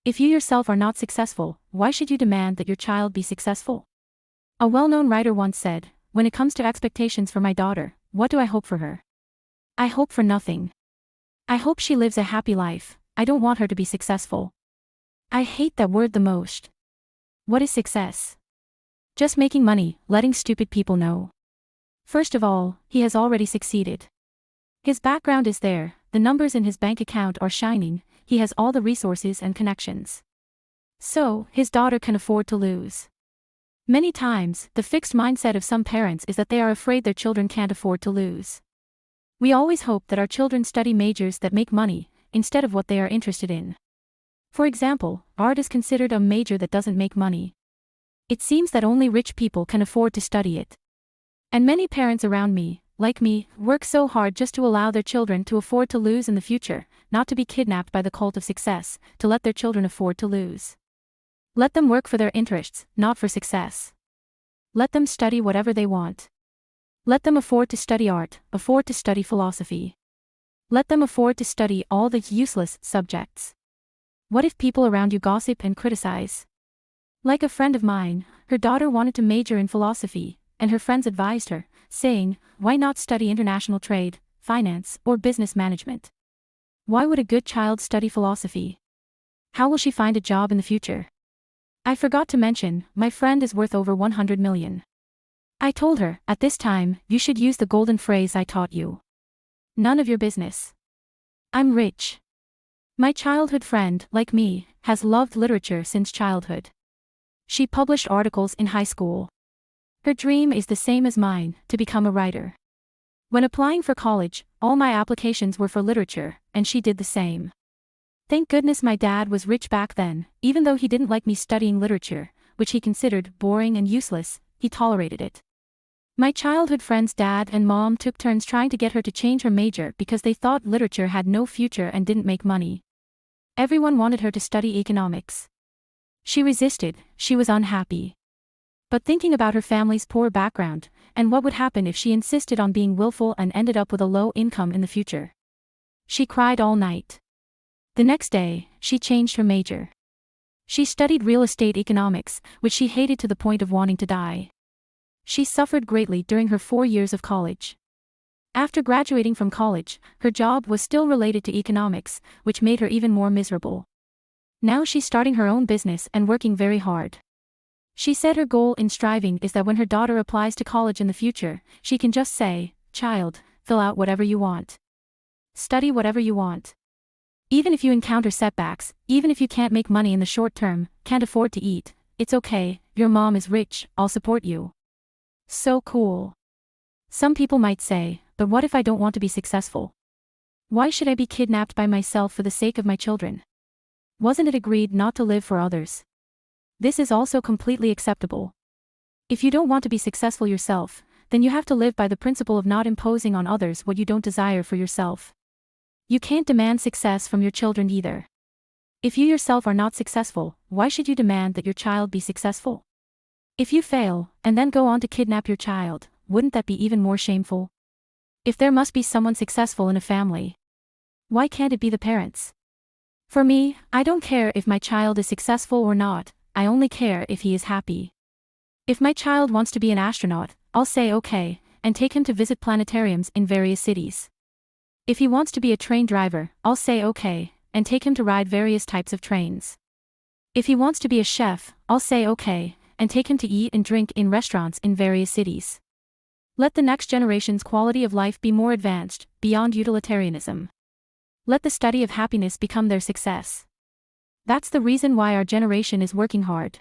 If you yourself are not successful, why should you demand that your child be successful? A well-known writer once said, "When it comes to expectations for my daughter, what do I hope for her? I hope for nothing. I hope she lives a happy life. I don't want her to be successful." I hate that word the most. What is success? Just making money, letting stupid people know. First of all, he has already succeeded. His background is there, the numbers in his bank account are shining, he has all the resources and connections. So, his daughter can afford to lose. Many times, the fixed mindset of some parents is that they are afraid their children can't afford to lose. We always hope that our children study majors that make money, instead of what they are interested in. For example, art is considered a major that doesn't make money. It seems that only rich people can afford to study it. And many parents around me, like me, work so hard just to allow their children to afford to lose in the future, not to be kidnapped by the cult of success, to let their children afford to lose. Let them work for their interests, not for success. Let them study whatever they want. Let them afford to study art, afford to study philosophy. Let them afford to study all the useless subjects. What if people around you gossip and criticize? Like a friend of mine, her daughter wanted to major in philosophy, and her friends advised her, saying, "Why not study international trade, finance, or business management? Why would a good child study philosophy? How will she find a job in the future?" I forgot to mention, my friend is worth over 100 million. I told her, at this time, you should use the golden phrase I taught you. None of your business. I'm rich. My childhood friend, like me, has loved literature since childhood. She published articles in high school. Her dream is the same as mine, to become a writer. When applying for college, all my applications were for literature, and she did the same. Thank goodness my dad was rich back then, even though he didn't like me studying literature, which he considered boring and useless, he tolerated it. My childhood friend's dad and mom took turns trying to get her to change her major because they thought literature had no future and didn't make money. Everyone wanted her to study economics. She resisted, she was unhappy. But thinking about her family's poor background, and what would happen if she insisted on being willful and ended up with a low income in the future. She cried all night. The next day, she changed her major. She studied real estate economics, which she hated to the point of wanting to die. She suffered greatly during her 4 years of college. After graduating from college, her job was still related to economics, which made her even more miserable. Now she's starting her own business and working very hard. She said her goal in striving is that when her daughter applies to college in the future, she can just say, "Child, fill out whatever you want. Study whatever you want. Even if you encounter setbacks, even if you can't make money in the short term, can't afford to eat, it's okay, your mom is rich, I'll support you." So cool. Some people might say, but what if I don't want to be successful? Why should I be kidnapped by myself for the sake of my children? Wasn't it agreed not to live for others? This is also completely acceptable. If you don't want to be successful yourself, then you have to live by the principle of not imposing on others what you don't desire for yourself. You can't demand success from your children either. If you yourself are not successful, why should you demand that your child be successful? If you fail, and then go on to kidnap your child, wouldn't that be even more shameful? If there must be someone successful in a family, why can't it be the parents? For me, I don't care if my child is successful or not, I only care if he is happy. If my child wants to be an astronaut, I'll say okay, and take him to visit planetariums in various cities. If he wants to be a train driver, I'll say okay, and take him to ride various types of trains. If he wants to be a chef, I'll say okay, and take him to eat and drink in restaurants in various cities. Let the next generation's quality of life be more advanced, beyond utilitarianism. Let the study of happiness become their success. That's the reason why our generation is working hard.